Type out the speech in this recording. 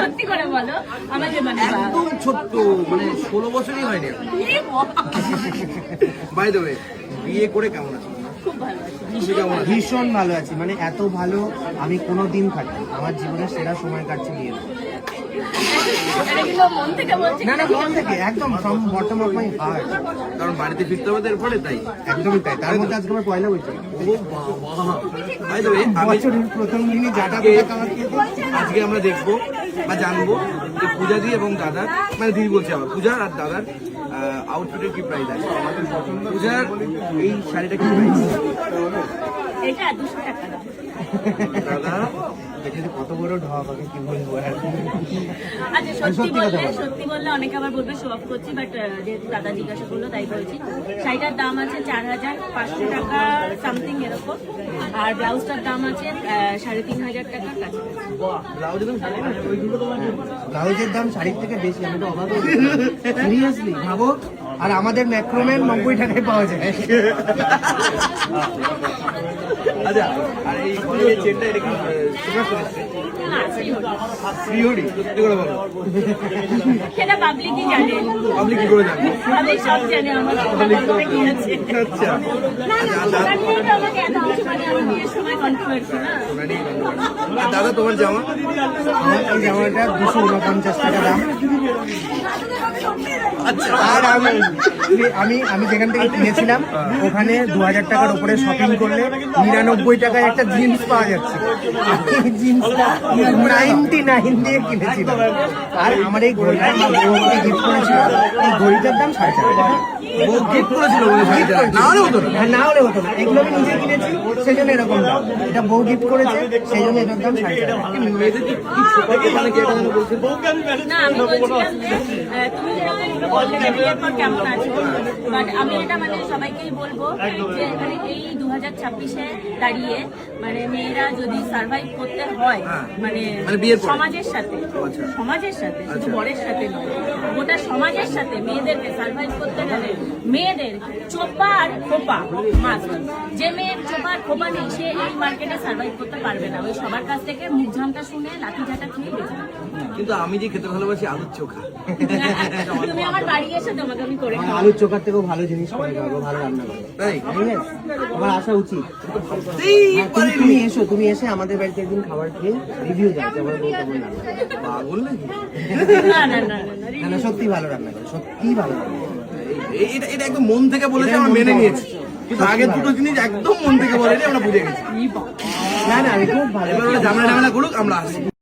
সত্যি করে বলো আমাদের মানে একদম ছোট্ট, মানে 16 বছরই হয়নি। বাই দ্য ওয়ে, বিয়ে করে কেমন আছো? খুব ভালো আছে। ভীষণ ভালো আছি, মানে এত ভালো আমি কোনোদিন কাটি। আমার জীবনের সেরা সময় কাটছে বিয়ে। এটা কিন্তু মন থেকে বলছি না না, মন থেকে একদম from bottom of my heart. কারণ বাড়িতে ফিরতে হবে এরপরে, তাই একদমই তাই। তার মধ্যে আজকে আমার পয়লা বৈশাখ। বাই দ্য ওয়ে, বছরের প্রথম দিনই যাটা আজকে আমরা দেখবো বা জানবো যে পূজাদি এবং দাদার, মানে দিদি বলছি আবার, পূজার আর দাদার আউটফিটের কি প্রাইস আছে। পূজার এই শাড়িটা কি প্রাইস? এটা 200 টাকা দাম। দাদা এটা কত বড় ঢপ, আমি কি বলবো আর। আচ্ছা সত্যি বললে অনেকে আবার বলবে শো অফ করছি, বাট যেহেতু দাদা জিজ্ঞাসা করলো তাই বলছি। শাড়িটার দাম আছে 4500 টাকা সামথিং এরকম, আর ব্লাউজটার দাম আছে 3500 টাকার কাছে। ব্লাউজের দাম শাড়ির থেকে বেশি, আমি তো অবাক হয়ে সিরিয়াসলি ভাবো। আর আমাদের ম্যাক্রোম্যান 90 টাকায় পাওয়া যায়। আচ্ছা, আর এই চেনটা এটা কি সুপার করেছে? না, শ্রীহরি। শ্রীহরি, সত্যি করে বলো। সেটা পাবলিকই জানে। পাবলিক কি করে জানবে? পাবলিক সব জানে আমার কথা কি আছে। আচ্ছা, না না, ওটা নিয়ে তো আমাকে এত কিছু মানে আমি বিয়ের সময় কন্ট্রোভার্সি না। আর দাদা তোমার জামা? আমার এই জামাটা 249 টাকা দাম। আচ্ছা, আর আমি যেখান থেকে কিনেছিলাম ওখানে 2000 টাকার উপরে শপিং করলে 99 টাকায় একটা জিন্স পাওয়া যাচ্ছে। জিন্সটা 99 দিয়ে কিনেছিলাম। আর আমার এই ঘড়িটা আমার বউ আমাকে গিফট করেছিল। এই ঘড়িটার দাম 5,500 টাকা। ও গিফট করেছিল বলে শাড়িটা? না হলে হতো না। হ্যাঁ, না হলে হতো না। এগুলো আমি নিজে কিনেছি, সেই জন্য এরকম দাম। এটা বউ গিফট করেছে, সেই জন্য এটার দাম 5,500 টাকা। মেয়েদের কি ছোট মানে কি এটা যেন বলছে? না, আমি বলছিলাম যে তুমি যেরকম বললে যে বিয়ের পর কেমন আছো, বাট আমি এটা মানে সবাইকেই বলবো যে মানে এই 2026-এ দাঁড়িয়ে মানে মেয়েরা যদি সার্ভাইভ করতে হয় মানে বিয়ের পর? সমাজের সাথে, শুধু বরের সাথে নয়, গোটা সমাজের সাথে মেয়েদেরকে সার্ভাইভ করতে গেলে মেয়েদের চোপা আর খোপা মাস্ট। যে মেয়ের চোপা আর খোপা নেই সে এই মার্কেটে সার্ভাইভ করতে পারবে না। ওই সবার কাছ থেকে মুখ ঝামটা শুনে লাঠি ঝাঁটা খেয়ে বেঁচে যাবে। কিন্তু আমি যে খেতে ভালোবাসি আলুর চোখা। তুমি আমার বাড়ি এসে তোমাকে আমি করে খাওয়াবো। আলুর চোখার থেকেও ভালো জিনিস করে খাবো, ভালো রান্না করে। তাই আমার আসা উচিত। এই তুমি এসে আমাদের বাড়িতে একদিন খাবার খেয়ে রিভিউ দাও যে আমার বউ কেমন রান্না করে। পাগল নাকি? না না না না, না না, সত্যি ভালো রান্না করে, সত্যি ভালো রান্না করে। এটা এটা একদম মন থেকে বলেছে, আমরা মেনে নিয়েছি। কিন্তু আগের দুটো জিনিস একদম মন থেকে বলেনি, আমরা বুঝে গেছি। না না, আমি খুব ভালো। এবার ওরা ঝামেলা করুক, আমরা আসি।